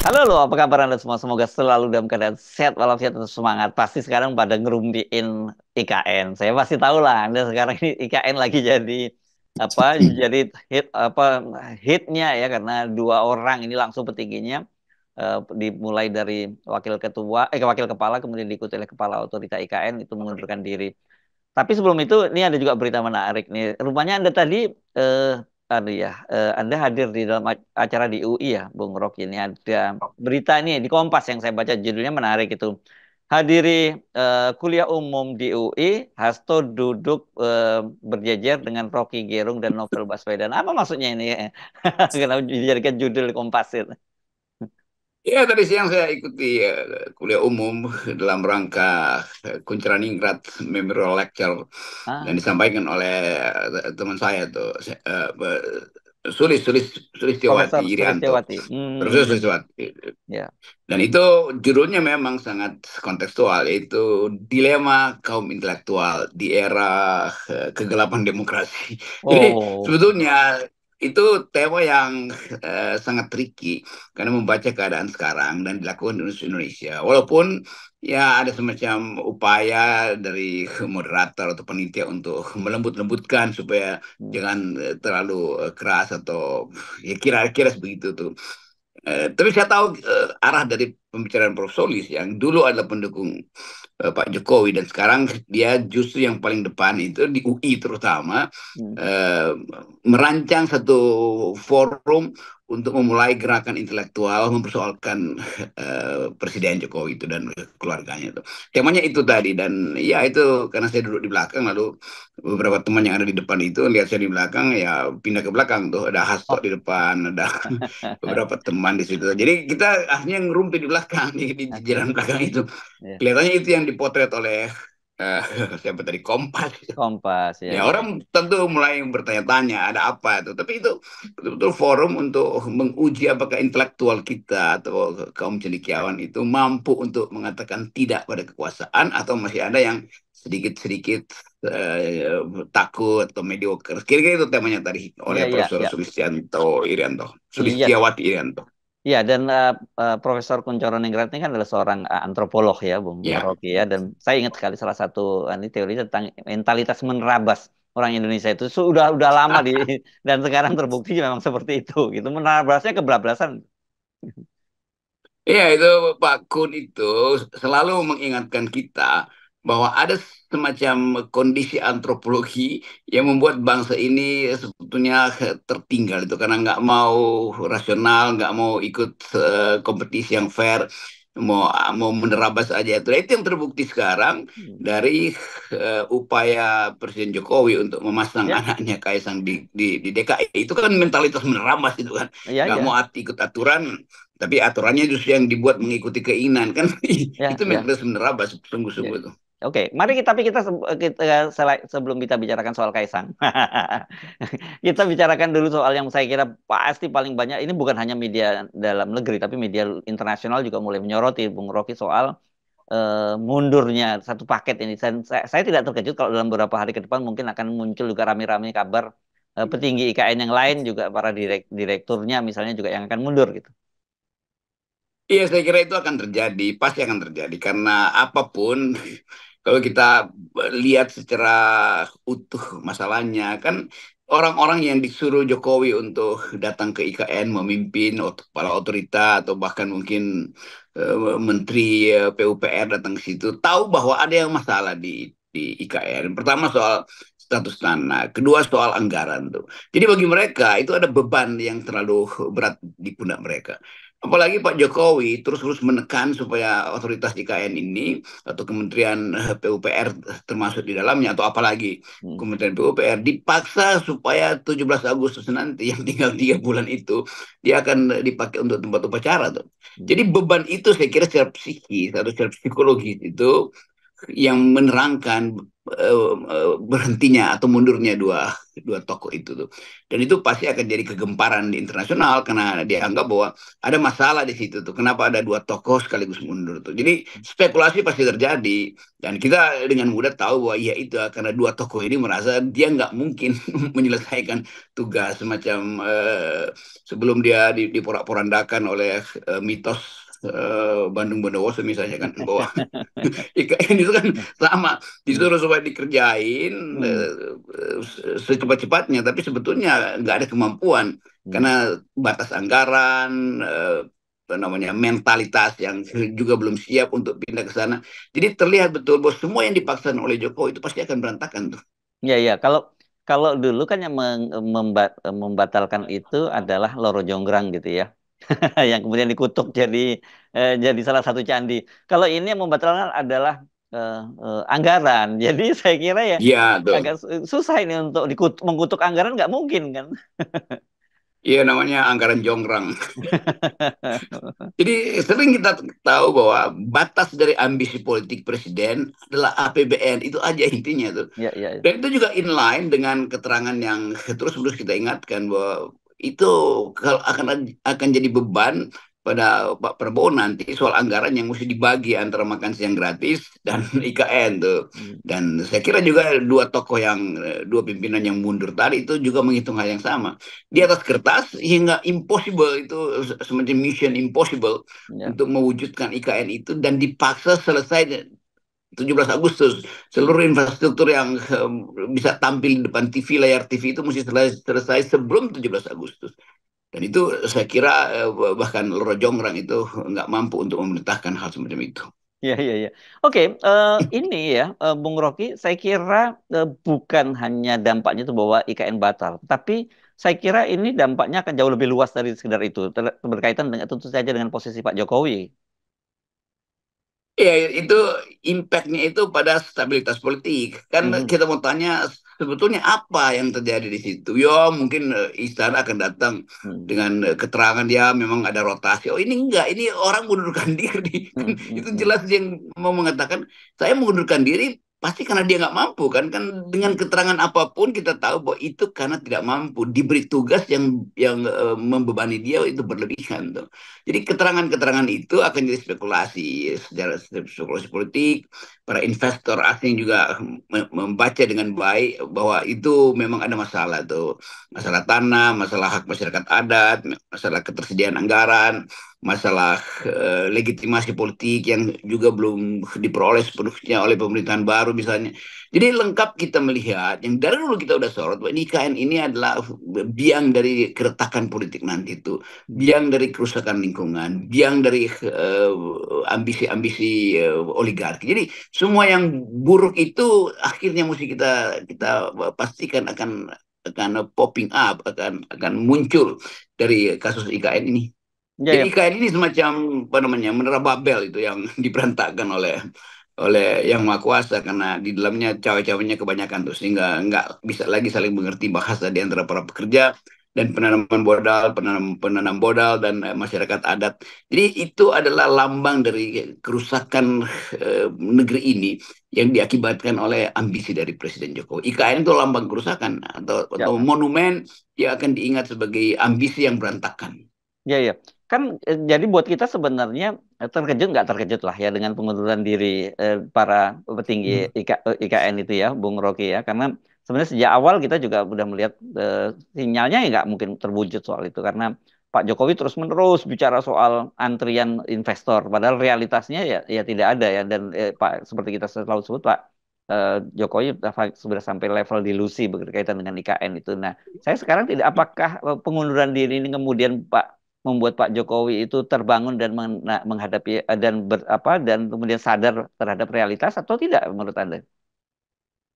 Halo lo, apa kabar Anda semua? Semoga selalu dalam keadaan sehat walafiat dan semangat. Pasti sekarang pada ngerumpiin IKN. Saya pasti tahu lah, Anda sekarang ini IKN lagi jadi apa? Jadi hitnya ya karena dua orang ini langsung petingginya dimulai dari wakil kepala kemudian diikuti oleh kepala otorita IKN itu mengundurkan diri. Tapi sebelum itu, ini ada juga berita menarik nih. Rupanya Anda tadi, Anda hadir di dalam acara di UI ya, Bung Rocky. Ini ada berita nih di Kompas yang saya baca, judulnya menarik itu. Hadiri kuliah umum di UI, Hasto duduk berjejer dengan Rocky Gerung dan Novel Baswedan. Apa maksudnya ini? Kenapa dijadikan judul Kompas itu? Ya, tadi siang saya ikuti kuliah umum dalam rangka Kunchraningrat Memorial Lecture dan Ah, disampaikan oleh teman saya tuh, Sulis Sulis Sulistyowati Profesor Irianto, Sulistyawati. Profesor Sulistyowati. Ya. Dan itu judulnya memang sangat kontekstual, yaitu dilema kaum intelektual di era kegelapan demokrasi. Jadi Oh. sebetulnya itu tema yang sangat tricky karena membaca keadaan sekarang dan dilakukan di Indonesia. Walaupun ya ada semacam upaya dari moderator atau panitia untuk melembut-lembutkan supaya Hmm. jangan terlalu keras atau ya kira-kira begitu tuh. Tapi saya tahu arah dari pembicaraan Prof. Solis yang dulu adalah pendukung Pak Jokowi dan sekarang dia justru yang paling depan itu di UI terutama Hmm. eh, merancang satu forum untuk memulai gerakan intelektual mempersoalkan Presiden Jokowi itu dan keluarganya itu. Temanya itu tadi dan ya itu karena saya duduk di belakang lalu beberapa teman yang ada di depan itu lihat saya di belakang ya pindah ke belakang tuh ada Hasto Oh. di depan ada beberapa teman di situ. Jadi kita akhirnya ngerumpi di belakang di jalan Oke. belakang itu. Ya. Kelihatannya itu yang dipotret oleh eh, siapa tadi Kompas. Kompas, ya, Ya ya. orang tentu mulai bertanya-tanya ada apa itu. Tapi itu betul-betul forum untuk menguji apakah intelektual kita atau kaum cendekiawan itu mampu untuk mengatakan tidak pada kekuasaan atau masih ada yang sedikit-sedikit takut atau mediocre. Kira-kira itu temanya tadi Iya, oleh iya, Profesor iya. Sulistianto Irianto. Iya, Sulistiawati Irianto. iya. Dan Profesor Kuncoro Ningrat ini kan adalah seorang antropolog ya, Bung Ya. Rocky ya. Dan saya ingat sekali salah satu ini teori tentang mentalitas menerabas orang Indonesia itu sudah lama dan sekarang terbukti memang seperti itu gitu. Menerabasnya kebablasan. Iya, itu Pak Kun itu selalu mengingatkan kita bahwa ada semacam kondisi antropologi yang membuat bangsa ini sebetulnya tertinggal itu karena nggak mau rasional, nggak mau ikut kompetisi yang fair, mau mau menerabas aja itu. Nah, itu yang terbukti sekarang Hmm. dari upaya Presiden Jokowi untuk memasang Ya, anaknya Kaisang di DKI. Itu kan mentalitas menerabas itu kan, iya, nggak mau iya. ikut aturan tapi aturannya justru yang dibuat mengikuti keinginan kan Ya, itu ya. mentalitas menerabas Ya. sungguh-sungguh itu. Oke, mari sebelum kita bicarakan soal Kaisang, kita bicarakan dulu soal yang saya kira pasti paling banyak. Ini bukan hanya media dalam negeri, tapi media internasional juga mulai menyoroti Bung Rocky soal mundurnya satu paket ini. Saya tidak terkejut kalau dalam beberapa hari ke depan mungkin akan muncul juga rame-rame kabar petinggi IKN yang lain juga para direkturnya misalnya juga yang akan mundur gitu. Iya, saya kira itu akan terjadi, pasti akan terjadi karena apapun kalau kita lihat secara utuh masalahnya kan orang-orang yang disuruh Jokowi untuk datang ke IKN memimpin kepala otorita atau bahkan mungkin menteri PUPR datang ke situ tahu bahwa ada yang masalah di IKN. Pertama soal status tanah, kedua soal anggaran tuh. Jadi bagi mereka itu ada beban yang terlalu berat di pundak mereka. Apalagi Pak Jokowi terus-terus menekan supaya otoritas IKN ini atau Kementerian PUPR termasuk di dalamnya atau apalagi Hmm. Kementerian PUPR dipaksa supaya 17 Agustus nanti yang tinggal 3 bulan itu dia akan dipakai untuk tempat upacara tuh. Hmm. Jadi beban itu saya kira secara psikis atau secara psikologis itu yang menerangkan berhentinya atau mundurnya dua dua tokoh itu tuh. Dan itu pasti akan jadi kegemparan di internasional karena dianggap bahwa ada masalah di situ tuh. Kenapa ada dua tokoh sekaligus mundur tuh. Jadi spekulasi pasti terjadi dan kita dengan mudah tahu bahwa ya itu karena dua tokoh ini merasa dia nggak mungkin menyelesaikan tugas semacam sebelum dia diporak-porandakan oleh mitos Bandung Bondowoso misalnya kan bahwa IKN itu kan sama Hmm. disuruh supaya dikerjain Hmm. secepat-cepatnya tapi sebetulnya nggak ada kemampuan Hmm. karena batas anggaran apa namanya mentalitas yang juga belum siap untuk pindah ke sana jadi terlihat betul bahwa semua yang dipaksakan oleh Jokowi itu pasti akan berantakan tuh. Ya, ya. Kalau kalau dulu kan yang membatalkan itu adalah Loro Jonggrang gitu ya, yang kemudian dikutuk jadi salah satu candi. Kalau ini yang membatalkan adalah anggaran. Jadi saya kira ya Iya tuh. agak susah ini untuk mengutuk anggaran nggak mungkin kan? Iya namanya anggaran jonggrang. Jadi sering kita tahu bahwa batas dari ambisi politik presiden adalah APBN itu aja intinya tuh. Ya, ya, ya. Dan itu juga inline dengan keterangan yang terus-menerus kita ingatkan bahwa itu kalau akan jadi beban pada Pak Prabowo nanti soal anggaran yang mesti dibagi antara makan siang gratis dan Hmm. IKN tuh. Hmm. Dan saya kira juga dua tokoh dua pimpinan yang mundur tadi itu juga menghitung hal yang sama. Di Hmm. atas kertas hingga impossible itu semacam mission impossible Ya. untuk mewujudkan IKN itu dan dipaksa selesai 17 Agustus. Hmm. Seluruh infrastruktur yang bisa tampil di depan TV, layar TV itu mesti selesai sebelum 17 Agustus. Dan itu saya kira bahkan Loro Jonggrang itu nggak mampu untuk memerintahkan hal semacam itu. Ya, ya, ya. Oke, ini ya, Bung Rocky, saya kira bukan hanya dampaknya itu bahwa IKN batal, tapi saya kira ini dampaknya akan jauh lebih luas dari sekedar itu, berkaitan dengan tentu saja dengan posisi Pak Jokowi. Ya, itu impactnya itu pada stabilitas politik. Kan Mhm. kita mau tanya sebetulnya apa yang terjadi di situ. Ya, mungkin istana akan datang Hmm. dengan keterangan dia memang ada rotasi. Oh, ini enggak, ini orang mengundurkan diri. Kan Hmm. Hmm. itu Hmm. jelas dia yang mau mengatakan saya mengundurkan diri pasti karena dia nggak mampu kan kan dengan Hmm. keterangan apapun kita tahu bahwa itu karena tidak mampu diberi tugas yang membebani dia itu berlebihan tuh. Jadi keterangan-keterangan itu akan jadi spekulasi secara spekulasi politik. Para investor asing juga membaca dengan baik bahwa itu memang ada masalah tuh. Masalah tanah, masalah hak masyarakat adat, masalah ketersediaan anggaran, masalah legitimasi politik yang juga belum diperoleh sepenuhnya oleh pemerintahan baru misalnya. Jadi lengkap kita melihat yang dari dulu kita udah sorot bahwa ini IKN ini adalah biang dari keretakan politik nanti itu Hmm. biang dari kerusakan lingkungan, biang dari ambisi-ambisi oligarki. Jadi semua yang buruk itu akhirnya mesti kita kita pastikan akan popping up, akan muncul dari kasus IKN ini. Ya, Jadi ya. IKN ini semacam apa namanya menara Babel itu yang diberantakkan oleh oleh yang maha kuasa karena di dalamnya cawe-cawenya kebanyakan tuh sehingga nggak bisa lagi saling mengerti bahasa di antara para pekerja dan penanaman modal, penanam modal dan masyarakat adat. Jadi itu adalah lambang dari kerusakan negeri ini yang diakibatkan oleh ambisi dari Presiden Jokowi. IKN itu lambang kerusakan Ya. atau monumen yang akan diingat sebagai ambisi yang berantakan. Ya, ya. Kan jadi buat kita sebenarnya terkejut nggak terkejut lah ya dengan pengunduran diri para petinggi IKN itu ya, Bung Rocky ya. Karena sebenarnya sejak awal kita juga udah melihat sinyalnya ya nggak mungkin terwujud soal itu karena Pak Jokowi terus-menerus bicara soal antrian investor, padahal realitasnya ya tidak ada ya dan Pak seperti kita selalu sebut Pak Jokowi sudah sampai level delusi berkaitan dengan IKN itu. Nah, saya sekarang tidak apakah pengunduran diri ini kemudian Pak membuat Pak Jokowi itu terbangun dan menghadapi dan kemudian sadar terhadap realitas atau tidak menurut Anda?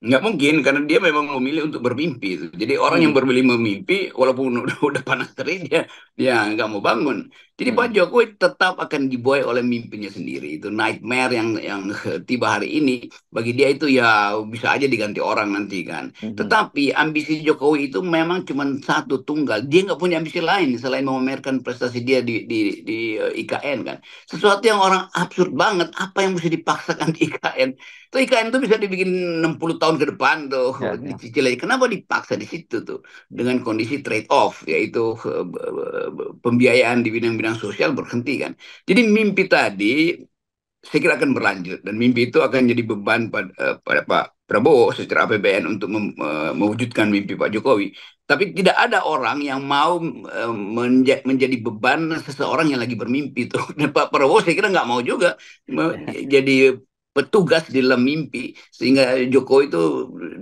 Nggak mungkin karena dia memang memilih untuk bermimpi itu. Jadi orang yang Hmm. memilih memimpi walaupun udah panas terik dia nggak mau bangun. Jadi Pak Mm-mm. Jokowi tetap akan dibuai oleh mimpinya sendiri. Itu nightmare yang tiba hari ini bagi dia itu ya bisa aja diganti orang nanti kan. Mhm. Tetapi ambisi Jokowi itu memang cuma satu tunggal. Dia nggak punya ambisi lain selain memamerkan prestasi dia di IKN kan. Sesuatu yang orang absurd banget. Apa yang mesti dipaksakan di IKN? Tuh IKN itu bisa dibikin 60 tahun ke depan tuh Ya, ya. dicicil aja. Kenapa dipaksa di situ tuh? Dengan kondisi trade off yaitu pembiayaan di bidang-bidang sosial berhenti kan. Jadi mimpi tadi saya kira akan berlanjut dan mimpi itu akan jadi beban pada Pak Prabowo secara APBN untuk mewujudkan mimpi Pak Jokowi. Tapi tidak ada orang yang mau menjadi beban seseorang yang lagi bermimpi tuh. Dan Pak Prabowo saya kira nggak mau juga jadi petugas di dalam mimpi sehingga Jokowi itu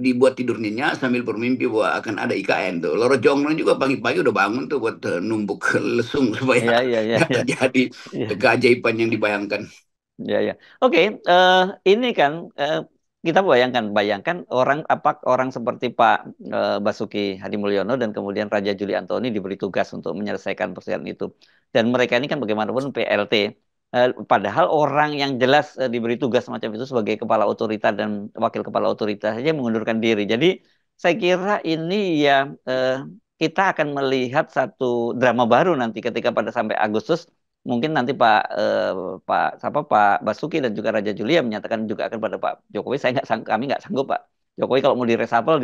dibuat tidur nyenyak sambil bermimpi bahwa akan ada IKN tuh. Loro Jongno juga pagi-pagi udah bangun tuh buat numbuk lesung supaya Iya, iya, iya, nggak iya. terjadi Iya. keajaiban yang dibayangkan. Ya, ya. Oke, ini kan kita bayangkan orang seperti Pak Basuki Hadi Mulyono dan kemudian Raja Juli Antoni diberi tugas untuk menyelesaikan persoalan itu. Dan mereka ini kan bagaimanapun PLT. Padahal orang yang jelas diberi tugas semacam itu sebagai kepala otorita dan wakil kepala otorita saja mengundurkan diri. Jadi saya kira ini ya eh, kita akan melihat satu drama baru nanti ketika pada sampai Agustus. Mungkin nanti Pak Basuki dan juga Raja Julia menyatakan juga akan pada Pak Jokowi, kami nggak sanggup Pak Jokowi kalau mau direshuffle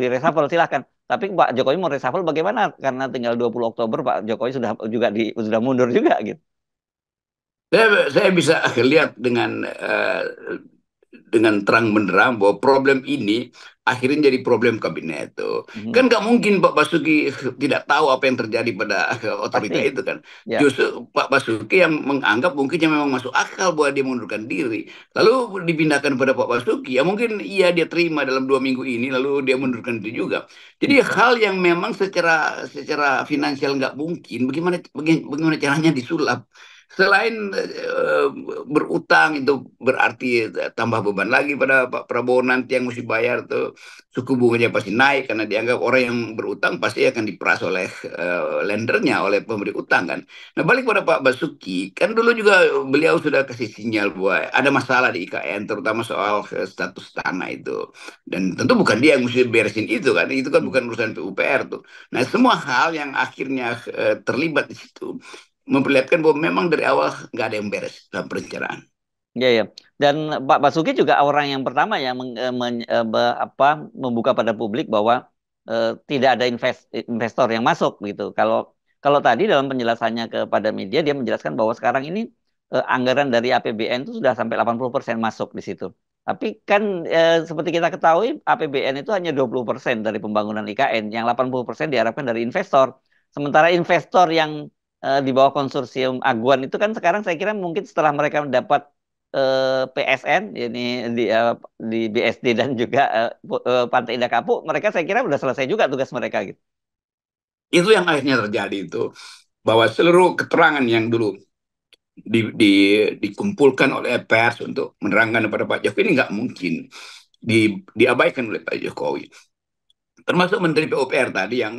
silahkan. Tapi Pak Jokowi mau reshuffle bagaimana? Karena tinggal 20 Oktober Pak Jokowi sudah mundur juga gitu. Saya bisa lihat dengan terang benderang bahwa problem ini akhirnya jadi problem kabinet tuh. Mhm. Kan nggak mungkin Pak Basuki tidak tahu apa yang terjadi pada otorita Pasti, itu kan. ya. Justru Pak Basuki yang menganggap mungkinnya memang masuk akal bahwa dia mengundurkan diri. Lalu dipindahkan pada Pak Basuki. Ya mungkin iya dia terima dalam 2 minggu ini lalu dia mengundurkan diri juga. Jadi hal yang memang secara secara finansial nggak mungkin. Bagaimana caranya disulap? Selain berutang itu berarti tambah beban lagi pada Pak Prabowo nanti yang mesti bayar tuh suku bunganya pasti naik karena dianggap orang yang berutang pasti akan diperas oleh lendernya, oleh pemberi utang kan. Nah balik pada Pak Basuki, kan dulu juga beliau sudah kasih sinyal bahwa ada masalah di IKN terutama soal status tanah itu. Dan tentu bukan dia yang mesti beresin itu kan bukan urusan PUPR tuh. Nah semua hal yang akhirnya terlibat di situ memperlihatkan bahwa memang dari awal nggak ada yang beres dalam perencanaan. Ya, ya. Dan Pak Basuki juga orang yang pertama yang membuka pada publik bahwa tidak ada investor yang masuk gitu. Kalau kalau tadi dalam penjelasannya kepada media dia menjelaskan bahwa sekarang ini anggaran dari APBN itu sudah sampai 80% masuk di situ. Tapi kan seperti kita ketahui APBN itu hanya 20% dari pembangunan IKN, yang 80% diharapkan dari investor. Sementara investor yang di bawah konsorsium Aguan itu kan sekarang saya kira mungkin setelah mereka mendapat PSN ini di BSD dan juga Pantai Indah Kapuk, mereka saya kira sudah selesai juga tugas mereka gitu. Itu yang akhirnya terjadi itu bahwa seluruh keterangan yang dulu dikumpulkan oleh pers untuk menerangkan kepada Pak Jokowi ini nggak mungkin diabaikan oleh Pak Jokowi. Termasuk Menteri PUPR tadi yang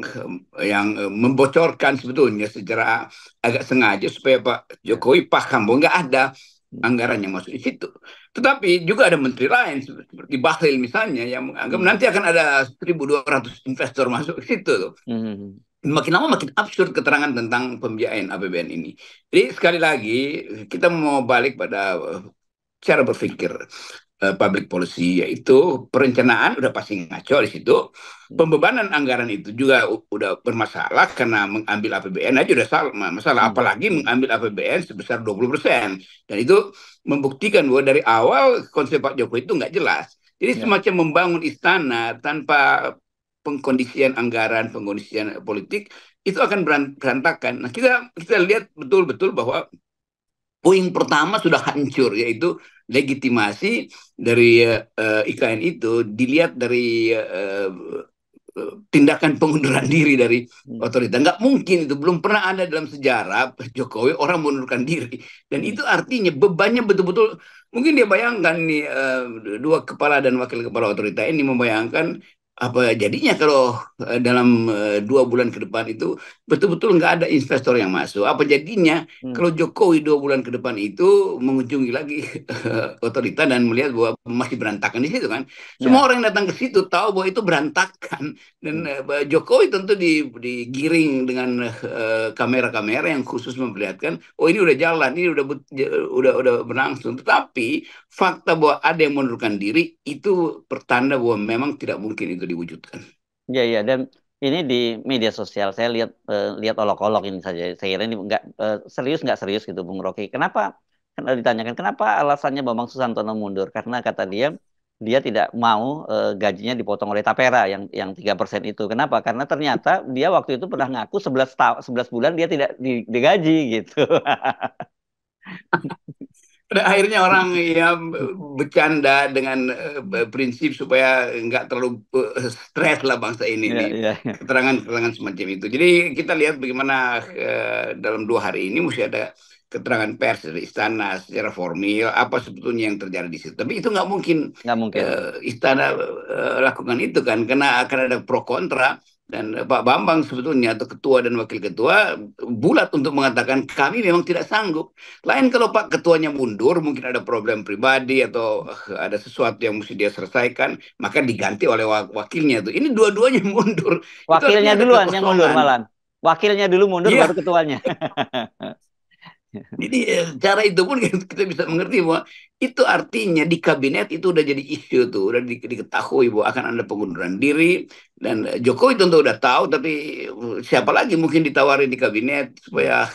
membocorkan sebetulnya secara agak sengaja supaya Pak Ya. Jokowi paham bahwa nggak ada anggaran yang masuk di situ. Tetapi juga ada menteri lain seperti Bahlil misalnya yang menganggap Hmm. nanti akan ada 1.200 investor masuk ke situ tuh. Hmm. Makin lama makin absurd keterangan tentang pembiayaan APBN ini. Jadi sekali lagi kita mau balik pada cara berpikir public policy yaitu perencanaan udah pasti ngaco di situ. Pembebanan anggaran itu juga udah bermasalah karena mengambil APBN aja udah salah masalah Hmm. apalagi mengambil APBN sebesar 20%. Dan itu membuktikan bahwa dari awal konsep Pak Jokowi itu nggak jelas. Jadi Ya. semacam membangun istana tanpa pengkondisian anggaran, pengkondisian politik itu akan berantakan. Nah, kita kita lihat betul-betul bahwa poin pertama sudah hancur yaitu legitimasi dari IKN itu dilihat dari tindakan pengunduran diri dari Hmm. otorita. Nggak mungkin itu belum pernah ada dalam sejarah Jokowi orang mengundurkan diri dan Hmm. itu artinya bebannya betul-betul mungkin dia bayangkan nih dua kepala dan wakil kepala otorita ini membayangkan apa jadinya kalau dalam 2 bulan ke depan itu betul-betul nggak ada investor yang masuk? Apa jadinya Hmm. kalau Jokowi 2 bulan ke depan itu mengunjungi lagi otorita dan melihat bahwa masih berantakan di situ kan? Semua Ya. orang yang datang ke situ tahu bahwa itu berantakan dan Hmm. Jokowi tentu digiring dengan kamera-kamera yang khusus memperlihatkan, oh ini udah jalan, ini udah berlangsung. Tetapi fakta bahwa ada yang mengundurkan diri itu pertanda bahwa memang tidak mungkin itu diwujudkan. Ya, ya, dan ini di media sosial saya lihat lihat olok-olok ini saja. Saya kira ini nggak serius gitu, Bung Rocky. Kenapa? Karena ditanyakan kenapa alasannya Bambang Susantono mundur? Karena kata dia dia tidak mau gajinya dipotong oleh Tapera yang 3% itu. Kenapa? Karena ternyata dia waktu itu pernah ngaku 11 bulan dia tidak digaji gitu. Pada akhirnya orang ya bercanda dengan prinsip supaya nggak terlalu stres lah bangsa ini Iya, di iya, iya. keterangan-keterangan semacam itu. Jadi kita lihat bagaimana dalam 2 hari ini mesti ada keterangan pers dari istana secara formil apa sebetulnya yang terjadi di situ. Tapi itu nggak mungkin Nggak mungkin. istana lakukan itu kan karena akan ada pro kontra. Dan Pak Bambang sebetulnya atau ketua dan wakil ketua bulat untuk mengatakan kami memang tidak sanggup. Lain kalau Pak Ketuanya mundur, mungkin ada problem pribadi atau ada sesuatu yang mesti dia selesaikan, maka diganti oleh wakilnya itu. Ini dua-duanya mundur. Itu Wakilnya artinya ada duluan yang mundur kekosongan. malah. Wakilnya dulu mundur baru Iya, ketuanya. jadi cara itu pun kita bisa mengerti bahwa itu artinya di kabinet itu udah jadi isu tuh, udah diketahui bahwa akan ada pengunduran diri dan Jokowi tentu udah tahu, tapi siapa lagi mungkin ditawarin di kabinet supaya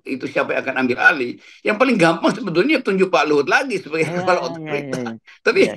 itu siapa yang akan ambil alih? Yang paling gampang sebetulnya tunjuk Pak Luhut lagi sebagai Ya, kepala ya, ya, otorita, ya. tapi Ya.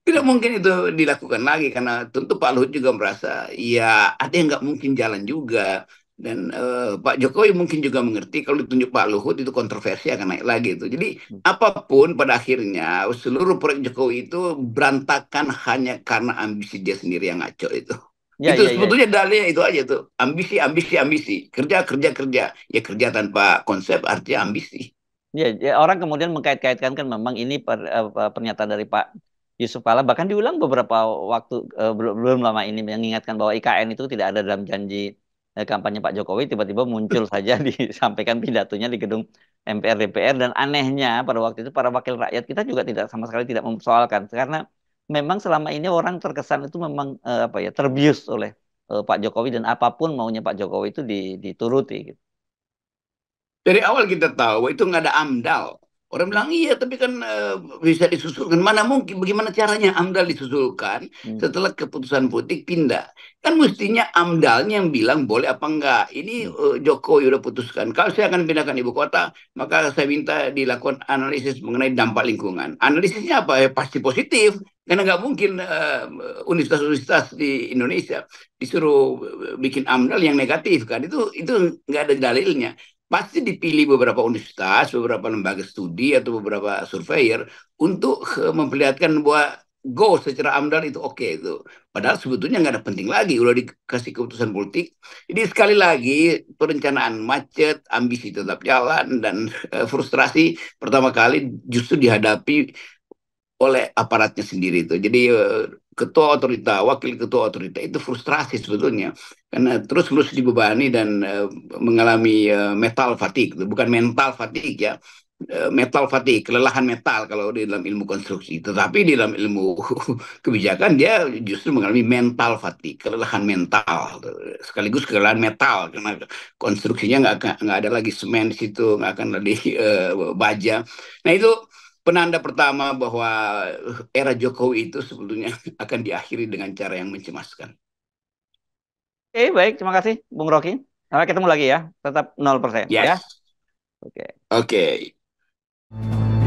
tidak mungkin itu dilakukan lagi karena tentu Pak Luhut juga merasa ya ada yang nggak mungkin jalan juga. Dan Pak Jokowi mungkin juga mengerti kalau ditunjuk Pak Luhut itu kontroversi akan naik lagi itu. Jadi apapun pada akhirnya seluruh proyek Jokowi itu berantakan hanya karena ambisi dia sendiri yang ngaco itu. Ya, Itu ya, ya. sebetulnya dalilnya itu aja tuh. Ambisi, ambisi, ambisi. Kerja, kerja, kerja. Ya kerja tanpa konsep artinya ambisi. Ya, ya, orang kemudian mengkait-kaitkan kan memang ini pernyataan dari Pak Yusuf Kala bahkan diulang beberapa waktu belum lama ini mengingatkan bahwa IKN itu tidak ada dalam janji kampanye Pak Jokowi tiba-tiba muncul saja disampaikan pidatonya di gedung MPR DPR dan anehnya pada waktu itu para wakil rakyat kita juga tidak sama sekali tidak mempersoalkan karena memang selama ini orang terkesan itu memang apa ya terbius oleh Pak Jokowi dan apapun maunya Pak Jokowi itu dituruti gitu. Dari awal kita tahu itu nggak ada AMDAL. Orang bilang iya, tapi kan bisa disusulkan. Mana mungkin? Bagaimana caranya AMDAL disusulkan Hmm. setelah keputusan politik pindah? Kan mestinya AMDALnya yang bilang boleh apa enggak. Ini Hmm. Jokowi udah putuskan. Kalau saya akan pindahkan ibu kota, maka saya minta dilakukan analisis mengenai dampak lingkungan. Analisisnya apa? Ya, pasti positif. Karena nggak mungkin universitas-universitas di Indonesia disuruh bikin AMDAL yang negatif kan. Itu nggak ada dalilnya, pasti dipilih beberapa universitas, beberapa lembaga studi atau beberapa surveyor untuk memperlihatkan bahwa go secara AMDAL itu oke itu. Padahal sebetulnya nggak ada penting lagi, udah dikasih keputusan politik. Jadi sekali lagi perencanaan macet, ambisi tetap jalan dan frustrasi pertama kali justru dihadapi oleh aparatnya sendiri itu. Jadi ketua otorita, wakil ketua otorita itu frustrasi sebetulnya karena terus-menerus dibebani dan mengalami mental fatigue, bukan mental fatigue ya. Metal fatigue, kelelahan metal kalau di dalam ilmu konstruksi. Tetapi di dalam ilmu kebijakan dia justru mengalami mental fatigue, kelelahan mental, sekaligus kelelahan metal karena konstruksinya nggak ada lagi semen di situ, nggak akan lagi baja. Nah itu penanda pertama bahwa era Jokowi itu sebetulnya akan diakhiri dengan cara yang mencemaskan. Oke, baik. Terima kasih, Bung Rocky. Sampai ketemu lagi ya. Tetap 0% ya. Yes, Oke. oke. Okay.